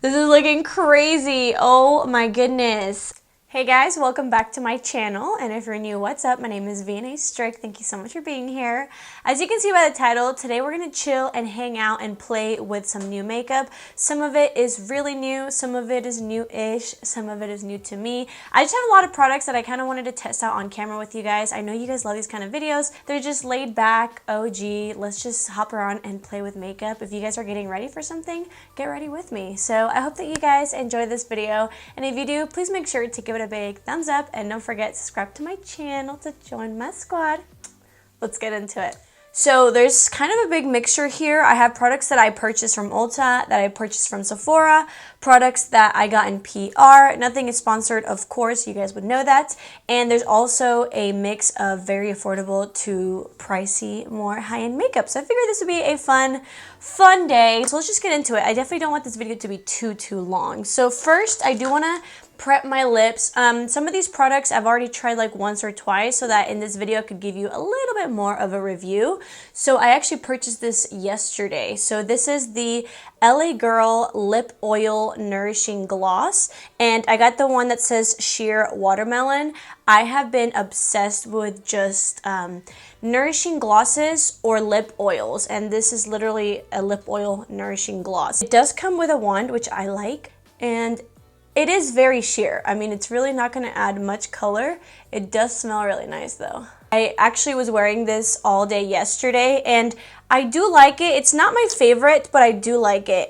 This is looking crazy. Oh my goodness. Hey guys, welcome back to my channel, and if you're new, what's up? My name is vianney.strick. Thank you so much for being here. As you can see by the title, today we're going to chill and hang out and play with some new makeup. Some of it is really new, some of it is new-ish, some of it is new to me. I just have a lot of products that I kind of wanted to test out on camera with you guys. I know you guys love these kind of videos. They're just laid back, OG, let's just hop around and play with makeup. If you guys are getting ready for something, get ready with me. So I hope that you guys enjoy this video, and if you do, please make sure to give it a big thumbs up, and don't forget to subscribe to my channel to join my squad. Let's get into it. So there's kind of a big mixture here. I have products that I purchased from Ulta, that I purchased from Sephora, products that I got in PR. Nothing is sponsored, of course, you guys would know that. And there's also a mix of very affordable to pricey, more high-end makeup. So I figured this would be a fun day. So let's just get into it. I definitely don't want this video to be too long. So first, I do want to prep my lips. Some of these products I've already tried like once or twice, so that in this video I could give you a little bit more of a review. So I actually purchased this yesterday. So this is the LA Girl Lip Oil Nourishing Gloss, and I got the one that says Sheer Watermelon. I have been obsessed with just nourishing glosses or lip oils, and this is literally a lip oil nourishing gloss. It does come with a wand, which I like, and it is very sheer. I mean, it's really not going to add much color. It does smell really nice though. I actually was wearing this all day yesterday, and I do like it. It's not my favorite, but I do like it.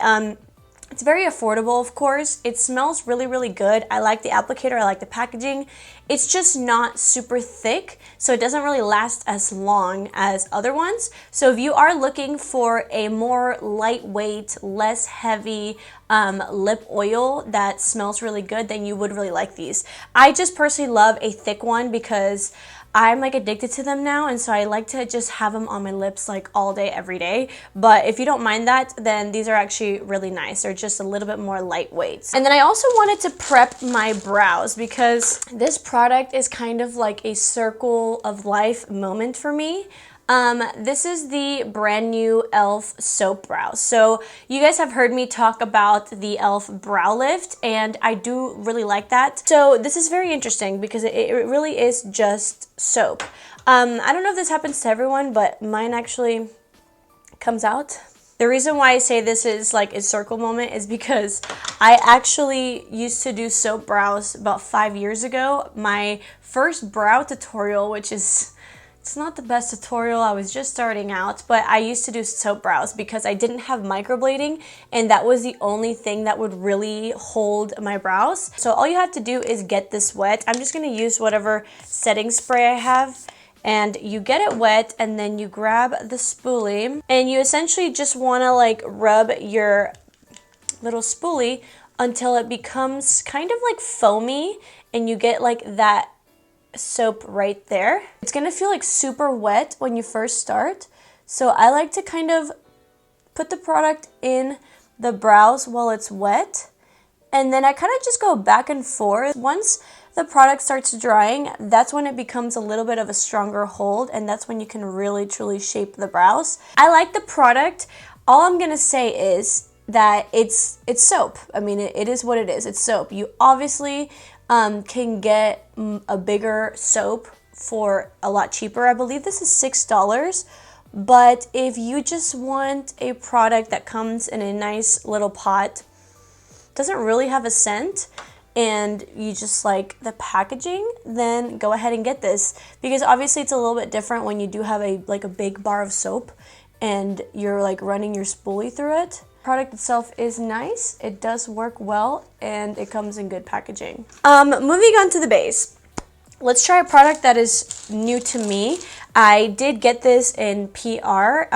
It's very affordable, of course. It smells really good. I like the applicator, I like the packaging. It's just not super thick, so it doesn't really last as long as other ones. So if you are looking for a more lightweight, less heavy lip oil that smells really good, then you would really like these. I just personally love a thick one because I'm like addicted to them now, and so I like to just have them on my lips like all day, every day. But if you don't mind that, then these are actually really nice. They're just a little bit more lightweight. And then I also wanted to prep my brows because this product is kind of like a circle of life moment for me. This is the brand new e.l.f. soap brows. So you guys have heard me talk about the e.l.f. brow lift, and I do really like that. So this is very interesting because it really is just soap. I don't know if this happens to everyone, but mine actually comes out. The reason why I say this is like a circle moment is because I actually used to do soap brows about 5 years ago. My first brow tutorial, which is... it's not the best tutorial, I was just starting out, but I used to do soap brows because I didn't have microblading, and that was the only thing that would really hold my brows. So all you have to do is get this wet. I'm just going to use whatever setting spray I have, and you get it wet, and then you grab the spoolie, and you essentially just want to like rub your little spoolie until it becomes kind of like foamy, and you get like that soap right there. It's gonna feel like super wet when you first start, so I like to kind of put the product in the brows while it's wet, and then I kind of just go back and forth. Once the product starts drying, that's when it becomes a little bit of a stronger hold, and that's when you can really truly shape the brows. I like the product. All I'm gonna say is that it's soap. I mean, it is what it is. It's soap. You obviously can get a bigger soap for a lot cheaper. I believe this is $6, but if you just want a product that comes in a nice little pot, doesn't really have a scent, and you just like the packaging, then go ahead and get this, because obviously it's a little bit different when you do have a big bar of soap and you're like running your spoolie through it. Product itself is nice, it does work well, and it comes in good packaging. Moving on to the base. Let's try a product that is new to me. I did get this in PR.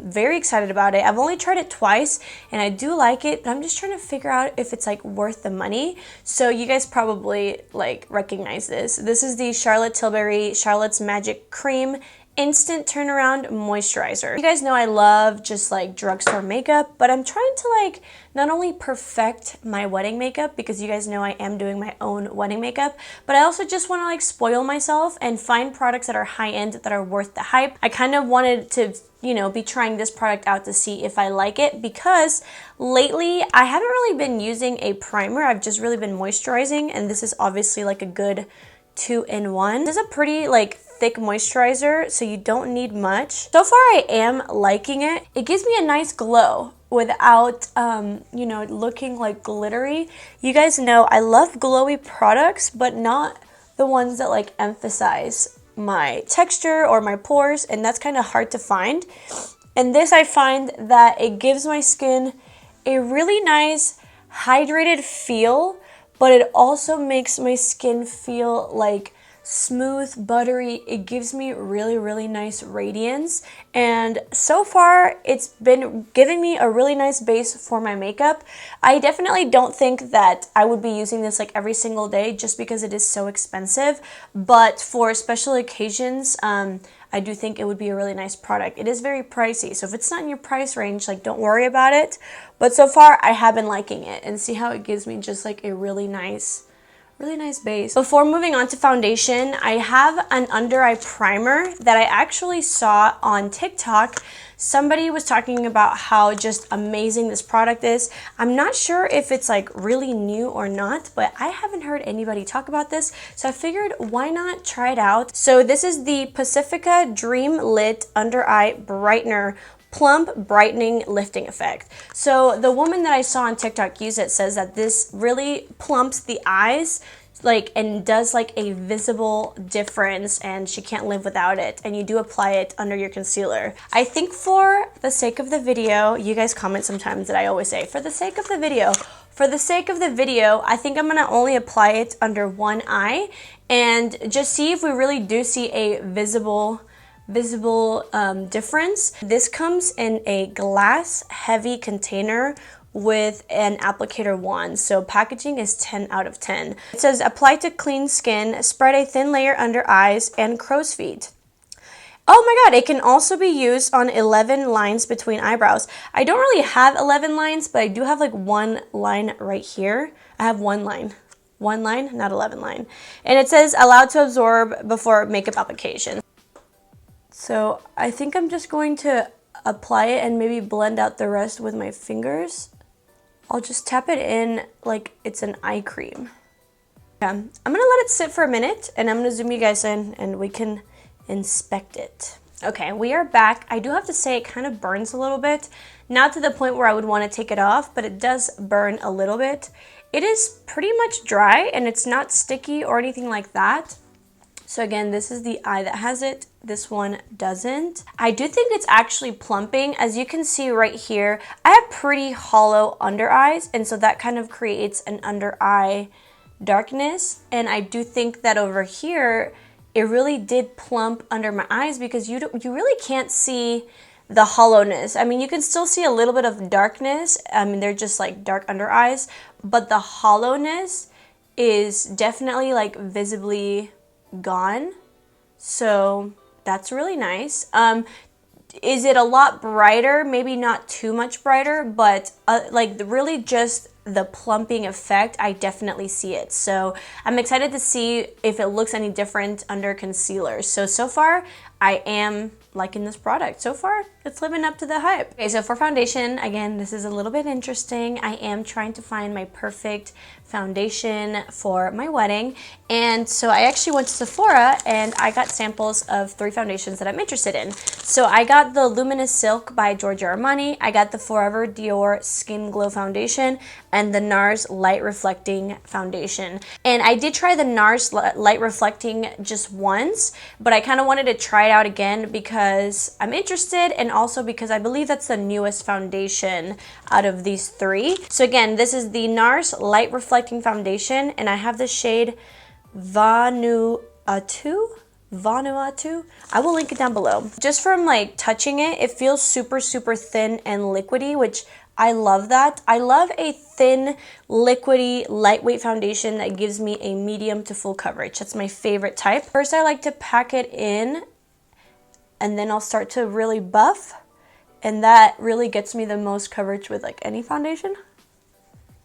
Very excited about it. I've only tried it twice, and I do like it, but I'm just trying to figure out if it's like worth the money. So you guys probably like recognize this. This is the Charlotte Tilbury Charlotte's Magic Cream Instant Turnaround Moisturizer. You guys know I love just like drugstore makeup, but I'm trying to like not only perfect my wedding makeup, because you guys know I am doing my own wedding makeup, but I also just want to like spoil myself and find products that are high-end that are worth the hype. I kind of wanted to, you know, be trying this product out to see if I like it, because lately I haven't really been using a primer. I've just really been moisturizing, and this is obviously like a good 2-in-1. This is a pretty like thick moisturizer, so you don't need much. So far I am liking it. It gives me a nice glow without you know, looking like glittery. You guys know I love glowy products, but not the ones that like emphasize my texture or my pores, and that's kind of hard to find. And this, I find that it gives my skin a really nice hydrated feel, but it also makes my skin feel like smooth, buttery. It gives me really, really nice radiance, and so far it's been giving me a really nice base for my makeup. I definitely don't think that I would be using this like every single day just because it is so expensive, but for special occasions, I do think it would be a really nice product. It is very pricey, so if it's not in your price range, like, don't worry about it. But so far I have been liking it, and see how it gives me just like a really nice base. Before moving on to foundation, I have an under eye primer that I actually saw on TikTok. Somebody was talking about how just amazing this product is. I'm not sure if it's like really new or not, but I haven't heard anybody talk about this, so I figured why not try it out. So this is the Pacifica Dreamlit Under Eye Brightener Plump Brightening Lifting Effect. So the woman that I saw on TikTok use it says that this really plumps the eyes, like, and does like a visible difference, and she can't live without it, and you do apply it under your concealer. I think for the sake of the video, you guys comment sometimes that I always say, for the sake of the video, I think I'm gonna only apply it under one eye and just see if we really do see a visible difference. This comes in a glass heavy container with an applicator wand, so packaging is 10 out of 10. It says apply to clean skin, spread a thin layer under eyes and crow's feet. Oh my god, it can also be used on 11 lines between eyebrows. I don't really have 11 lines, but I do have like one line right here. I have one line, not 11 line. And it says allowed to absorb before makeup application. So I think I'm just going to apply it and maybe blend out the rest with my fingers. I'll just tap it in like it's an eye cream. Yeah, I'm gonna let it sit for a minute, and I'm gonna zoom you guys in and we can inspect it. Okay, we are back. I do have to say it kind of burns a little bit. Not to the point where I would want to take it off, but it does burn a little bit. It is pretty much dry, and it's not sticky or anything like that. So again, this is the eye that has it. This one doesn't. I do think it's actually plumping. As you can see right here, I have pretty hollow under eyes, and so that kind of creates an under eye darkness. And I do think that over here, it really did plump under my eyes, because you really can't see the hollowness. I mean, you can still see a little bit of darkness. I mean, they're just like dark under eyes, but the hollowness is definitely like visibly gone. So that's really nice. Is it a lot brighter? Maybe not too much brighter, but like really just the plumping effect, I definitely see it. So I'm excited to see if it looks any different under concealer. So far I am liking this product. So far it's living up to the hype. Okay, so for foundation, again, this is a little bit interesting. I am trying to find my perfect foundation for my wedding, and so I actually went to Sephora and I got samples of 3 foundations that I'm interested in. So I got the Luminous Silk by Giorgio Armani, I got the Forever Dior Skin Glow Foundation, and the NARS Light Reflecting Foundation. And I did try the NARS Light Reflecting just once, but I kind of wanted to try it out again because I'm interested, and also because I believe that's the newest foundation out of these 3. So again, this is the NARS Light Reflecting Foundation, and I have the shade VANUATU. I will link it down below. Just from like touching it, it feels super thin and liquidy, which I love that. I love a thin, liquidy, lightweight foundation that gives me a medium to full coverage. That's my favorite type. First, I like to pack it in and then I'll start to really buff, and that really gets me the most coverage with like any foundation.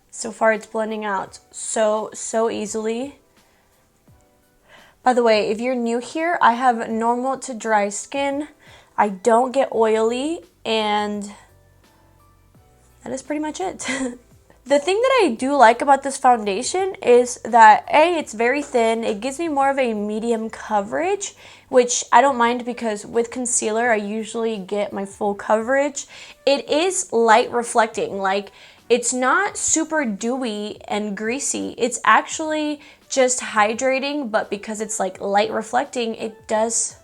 So far it's blending out so easily. By the way, if you're new here, I have normal to dry skin. I don't get oily, and that is pretty much it. The thing that I do like about this foundation is that A, it's very thin. It gives me more of a medium coverage, which I don't mind because with concealer, I usually get my full coverage. It is light reflecting, like it's not super dewy and greasy. It's actually just hydrating, but because it's like light reflecting, it does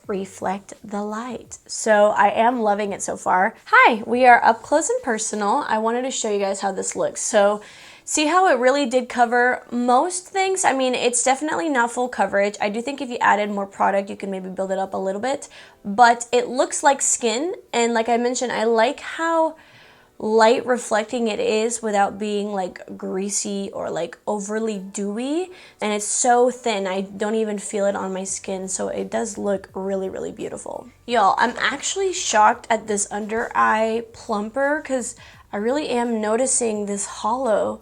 reflect the light. So I am loving it so far. Hi, we are up close and personal. I wanted to show you guys how this looks. So see how it really did cover most things? I mean, it's definitely not full coverage. I do think if you added more product, you can maybe build it up a little bit, but it looks like skin. And like I mentioned, I like how light reflecting it is without being like greasy or like overly dewy, and it's so thin I don't even feel it on my skin, so it does look really beautiful. Y'all, I'm actually shocked at this under eye plumper because I really am noticing this hollow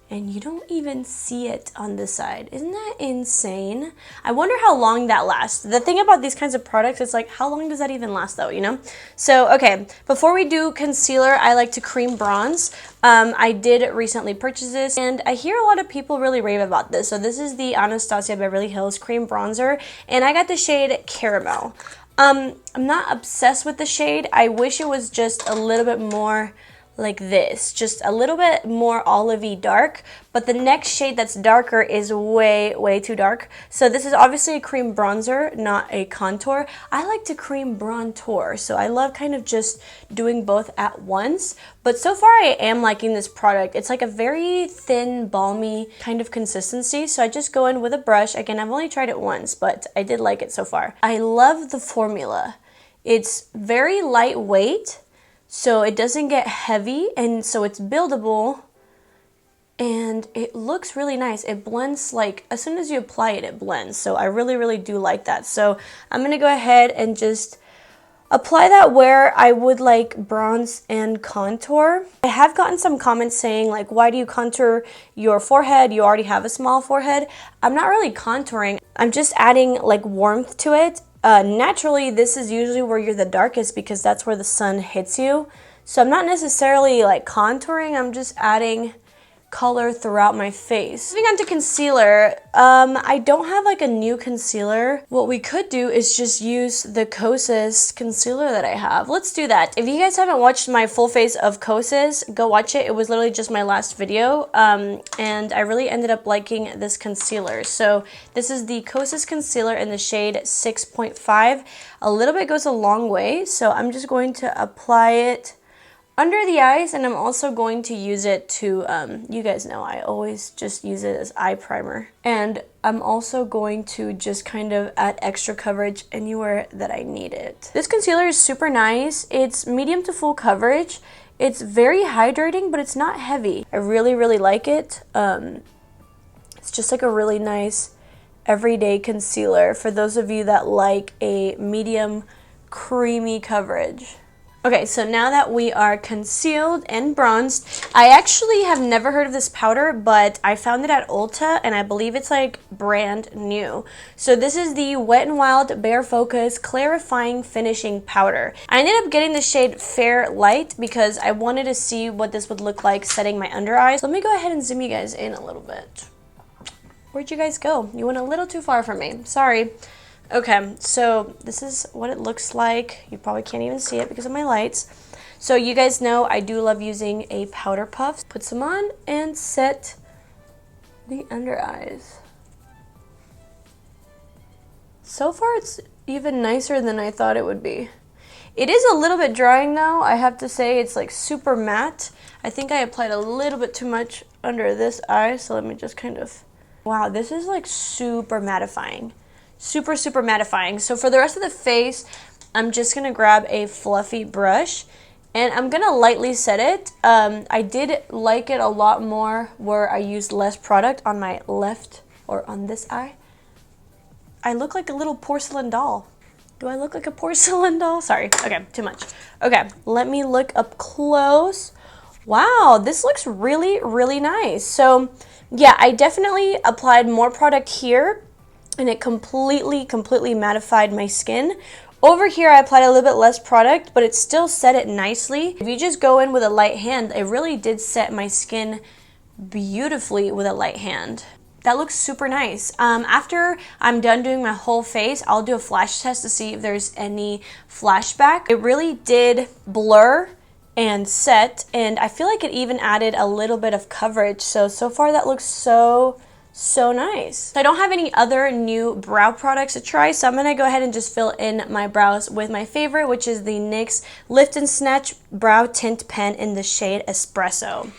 and you don't even see it on this side. Isn't that insane? I wonder how long that lasts. The thing about these kinds of products is like, how long does that even last though, you know? So, okay, before we do concealer, I like to cream bronze. I did recently purchase this, and I hear a lot of people really rave about this. So this is the Anastasia Beverly Hills Cream Bronzer, and I got the shade Caramel. I'm not obsessed with the shade. I wish it was just a little bit more like this, just a little bit more olivey dark, but the next shade that's darker is way too dark. So this is obviously a cream bronzer, not a contour. I like to cream bronzer, so I love kind of just doing both at once. But so far I am liking this product. It's like a very thin, balmy kind of consistency, so I just go in with a brush. Again, I've only tried it once, but I did like it so far. I love the formula. It's very lightweight, so it doesn't get heavy, and so it's buildable, and it looks really nice. It blends, like as soon as you apply it, it blends. So I really do like that. So I'm gonna go ahead and just apply that where I would like bronze and contour. I have gotten some comments saying like, why do you contour your forehead? You already have a small forehead. I'm not really contouring. I'm just adding like warmth to it. Naturally, this is usually where you're the darkest because that's where the sun hits you. So I'm not necessarily like contouring, I'm just adding color throughout my face. Moving on to concealer, I don't have like a new concealer. What we could do is just use the Kosas concealer that I have. Let's do that. If you guys haven't watched my full face of Kosas, go watch it. It was literally just my last video, and I really ended up liking this concealer. So this is the Kosas concealer in the shade 6.5. A little bit goes a long way, so I'm just going to apply it under the eyes, and I'm also going to use it to, you guys know I always just use it as eye primer. And I'm also going to just kind of add extra coverage anywhere that I need it. This concealer is super nice. It's medium to full coverage. It's very hydrating, but it's not heavy. I really like it. It's just like a really nice everyday concealer for those of you that like a medium creamy coverage. Okay, so now that we are concealed and bronzed, I actually have never heard of this powder, but I found it at Ulta, and I believe it's like brand new. So this is the Wet n Wild Bare Focus Clarifying Finishing Powder. I ended up getting the shade Fair Light because I wanted to see what this would look like setting my under eyes. Let me go ahead and zoom you guys in a little bit. Where'd you guys go? You went a little too far from me. Sorry. Okay, so this is what it looks like. You probably can't even see it because of my lights. So you guys know I do love using a powder puff. Put some on and set the under eyes. So far it's even nicer than I thought it would be. It is a little bit drying though. I have to say it's like super matte. I think I applied a little bit too much under this eye, so let me just kind of... Wow, this is like super mattifying. Super mattifying. So for the rest of the face, I'm just gonna grab a fluffy brush and I'm gonna lightly set it. I did like it a lot more where I used less product on my left or on this eye. I look like a little porcelain doll. Do I look like a porcelain doll? Sorry. Okay, too much. Okay, let me look up close. Wow, this looks really, really nice. So, yeah, I definitely applied more product here, and it completely mattified my skin. Over here, I applied a little bit less product, but it still set it nicely. If you just go in with a light hand, it really did set my skin beautifully with a light hand. That looks super nice. After I'm done doing my whole face, I'll do a flash test to see if there's any flashback. It really did blur and set, and I feel like it even added a little bit of coverage. So far that looks so nice. I don't have any other new brow products to try, so I'm gonna go ahead and just fill in my brows with my favorite, which is the NYX Lift and Snatch Brow Tint Pen in the shade Espresso.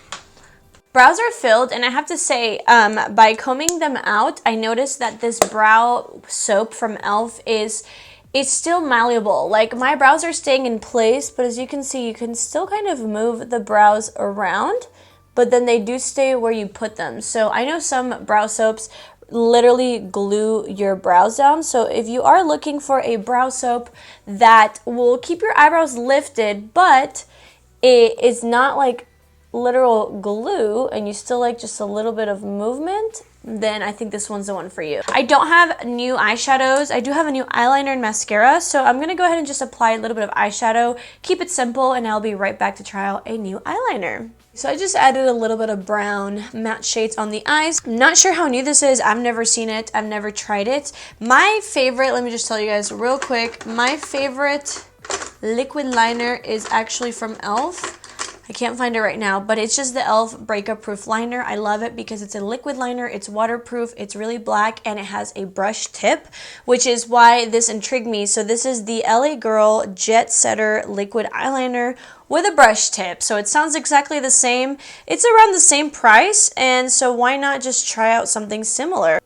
Brows are filled, and I have to say, by combing them out, I noticed that this brow soap from e.l.f. it's still malleable. Like, my brows are staying in place, but as you can see, you can still kind of move the brows around, but then they do stay where you put them. So I know some brow soaps literally glue your brows down. So if you are looking for a brow soap that will keep your eyebrows lifted, but it is not like literal glue and you still like just a little bit of movement, then I think this one's the one for you. I don't have new eyeshadows. I do have a new eyeliner and mascara, so I'm gonna go ahead and just apply a little bit of eyeshadow, keep it simple, and I'll be right back to try out a new eyeliner. So I just added a little bit of brown matte shades on the eyes. I'm not sure how new this is. I've never seen it. I've never tried it. My favorite, let me just tell you guys real quick, my favorite liquid liner is actually from e.l.f. I can't find it right now, but it's just the e.l.f. Breakup Proof Liner. I love it because it's a liquid liner, it's waterproof, it's really black, and it has a brush tip, which is why this intrigued me. So this is the LA Girl Jetsetter Liquid Eyeliner with a brush tip. So it sounds exactly the same. It's around the same price, and so why not just try out something similar?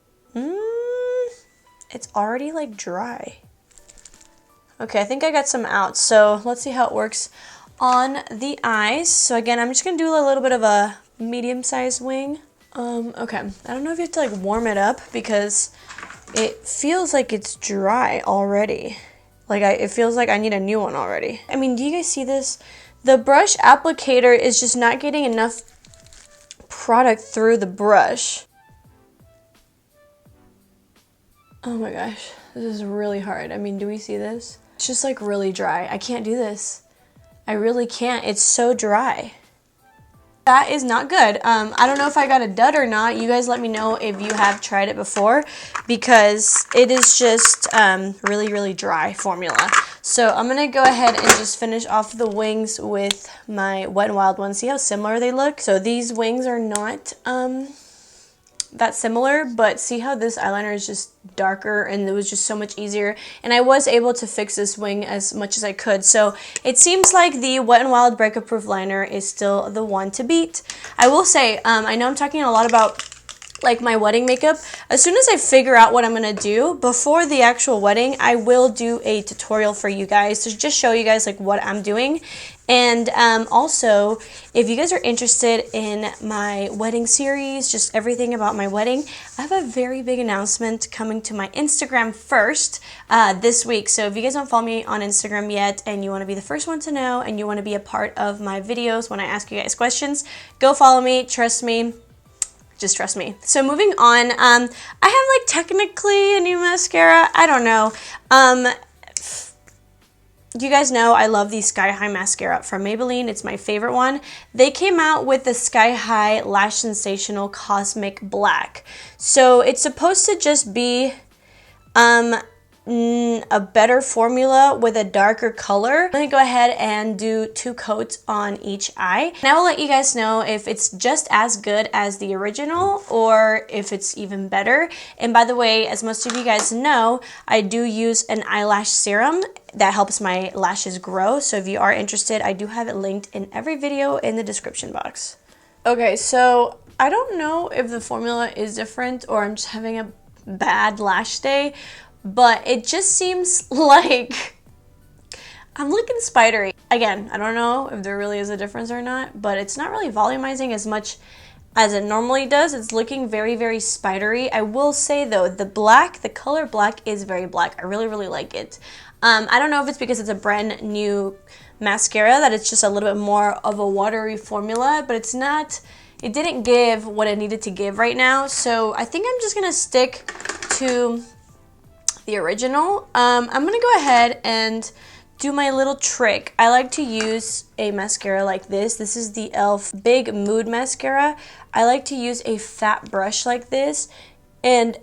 It's already like dry. Okay, I think I got some out, so let's see how it works on the eyes. So again, I'm just gonna do a little bit of a medium-sized wing. Okay, I don't know if you have to like warm it up because it feels like it's dry already. Like it feels like I need a new one already. I mean, do you guys see this? The brush applicator is just not getting enough product through the brush. Oh my gosh, this is really hard. I mean, do we see this? It's just like really dry. I can't do this. I really can't. It's so dry. That is not good. I don't know if I got a dud or not. You guys let me know if you have tried it before, because it is just really dry formula. So I'm going to go ahead and just finish off the wings with my Wet n Wild one. See how similar they look? So these wings are not that similar, but see how this eyeliner is just darker, and it was just so much easier, and I was able to fix this wing as much as I could. So it seems like the Wet n Wild Breakup Proof Liner is still the one to beat. I will say, I know I'm talking a lot about like my wedding makeup. As soon as I figure out what I'm gonna do before the actual wedding, I will do a tutorial for you guys to just show you guys like what I'm doing. And also, if you guys are interested in my wedding series, just everything about my wedding, I have a very big announcement coming to my Instagram first this week. So if you guys don't follow me on Instagram yet and you want to be the first one to know and you want to be a part of my videos when I ask you guys questions, go follow me, trust me. Just trust me. So moving on, I have like technically a new mascara. I don't know. You guys know I love the Sky High mascara from Maybelline. It's my favorite one. They came out with the Sky High Lash Sensational Cosmic Black. So it's supposed to just be a better formula with a darker color. I'm gonna go ahead and do 2 coats on each eye, and I will let you guys know if it's just as good as the original or if it's even better. And by the way, as most of you guys know, I do use an eyelash serum that helps my lashes grow. So if you are interested, I do have it linked in every video in the description box. Okay, so I don't know if the formula is different or I'm just having a bad lash day, but it just seems like I'm looking spidery. Again, I don't know if there really is a difference or not, but it's not really volumizing as much as it normally does. It's looking very spidery. I will say though, the color black is very black. I really like it. I don't know if it's because it's a brand new mascara that it's just a little bit more of a watery formula, but it's not, it didn't give what it needed to give right now. So I think I'm just gonna stick to the original. I'm gonna go ahead and do my little trick. I like to use a mascara like this. This is the e.l.f. Big Mood Mascara. I like to use a fat brush like this and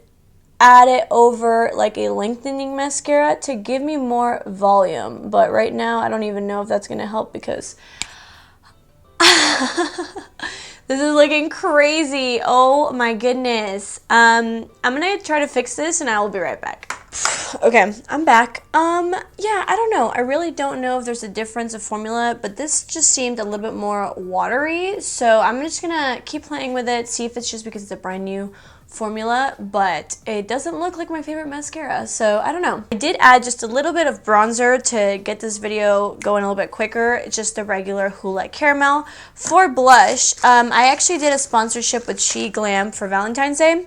add it over like a lengthening mascara to give me more volume. But right now, I don't even know if that's gonna help because this is looking crazy. Oh my goodness. I'm gonna try to fix this and I will be right back. Okay, I'm back. Yeah, I don't know. I really don't know if there's a difference of formula, but this just seemed a little bit more watery. So I'm just gonna keep playing with it, see if it's just because it's a brand new formula, but it doesn't look like my favorite mascara, so I don't know. I did add just a little bit of bronzer to get this video going a little bit quicker. It's just the regular Hulette Caramel. For blush, I actually did a sponsorship with She Glam for Valentine's Day.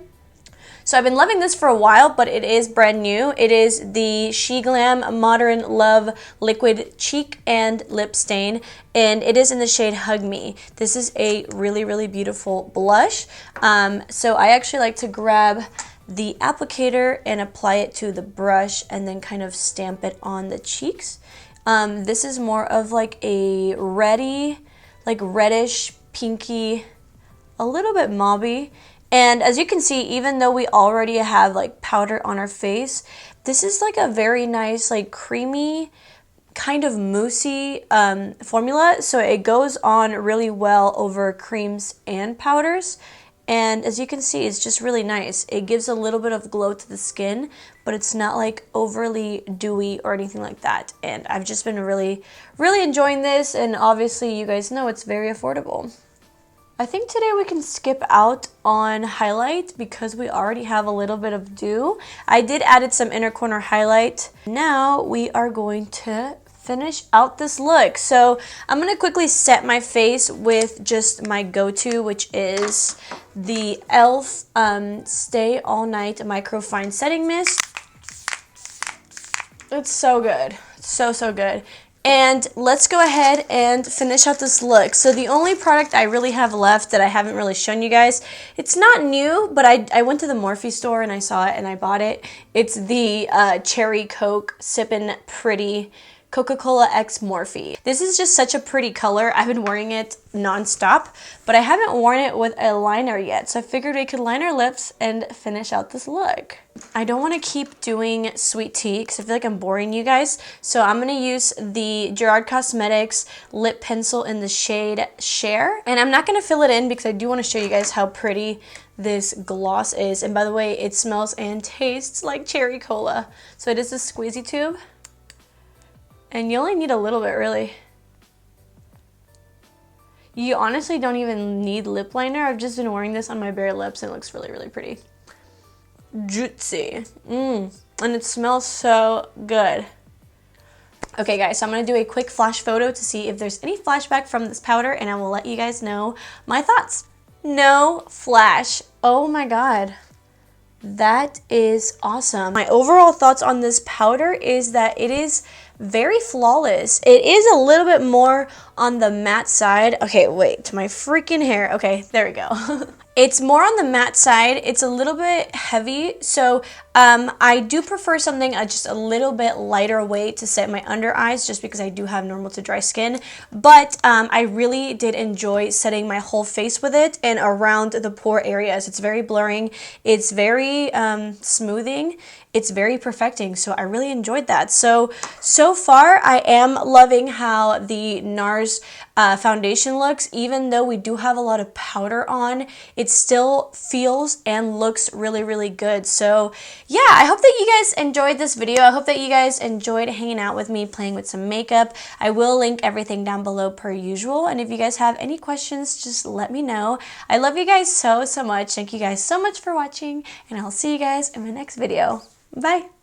So I've been loving this for a while, but it is brand new. It is the She Glam Modern Love Liquid Cheek and Lip Stain, and it is in the shade Hug Me. This is a really, really beautiful blush. So I actually like to grab the applicator and apply it to the brush and then kind of stamp it on the cheeks. This is more of like a reddy, like reddish, pinky, a little bit mauvey. And as you can see, even though we already have like powder on our face, this is like a very nice, like creamy, kind of moussey formula. So it goes on really well over creams and powders. And as you can see, it's just really nice. It gives a little bit of glow to the skin, but it's not like overly dewy or anything like that. And I've just been really, really enjoying this. And obviously you guys know it's very affordable. I think today we can skip out on highlight because we already have a little bit of dew. I did added some inner corner highlight. Now we are going to finish out this look. So I'm going to quickly set my face with just my go-to, which is the e.l.f. Stay All Night Microfine Setting Mist. It's so good. So, so good. And let's go ahead and finish out this look. So the only product I really have left that I haven't really shown you guys, it's not new, but I went to the Morphe store and I saw it and I bought it. It's the Cherry Coke Sippin' Pretty Coca-Cola X Morphe. This is just such a pretty color. I've been wearing it non-stop, but I haven't worn it with a liner yet. So I figured we could line our lips and finish out this look. I don't want to keep doing sweet tea because I feel like I'm boring you guys. So I'm going to use the Gerard Cosmetics lip pencil in the shade Share. And I'm not going to fill it in because I do want to show you guys how pretty this gloss is. And by the way, it smells and tastes like cherry cola. So it is a squeezy tube. And you only need a little bit, really. You honestly don't even need lip liner. I've just been wearing this on my bare lips and it looks really, really pretty. Juicy. And it smells so good. Okay guys, so I'm going to do a quick flash photo to see if there's any flashback from this powder and I will let you guys know my thoughts. No flash. Oh my god. That is awesome. My overall thoughts on this powder is that it is very flawless. It is a little bit more on the matte side. Okay, wait, to my freaking hair. Okay, there we go. It's more on the matte side. It's a little bit heavy, so I do prefer something just a little bit lighter weight to set my under eyes just because I do have normal to dry skin. But I really did enjoy setting my whole face with it and around the pore areas. It's very blurring. It's very smoothing. It's very perfecting, so I really enjoyed that. So far, I am loving how the NARS foundation looks. Even though we do have a lot of powder on, it still feels and looks really, really good. So yeah, I hope that you guys enjoyed this video. I hope that you guys enjoyed hanging out with me, playing with some makeup. I will link everything down below per usual, and if you guys have any questions, just let me know. I love you guys so, so much. Thank you guys so much for watching, and I'll see you guys in my next video. Bye!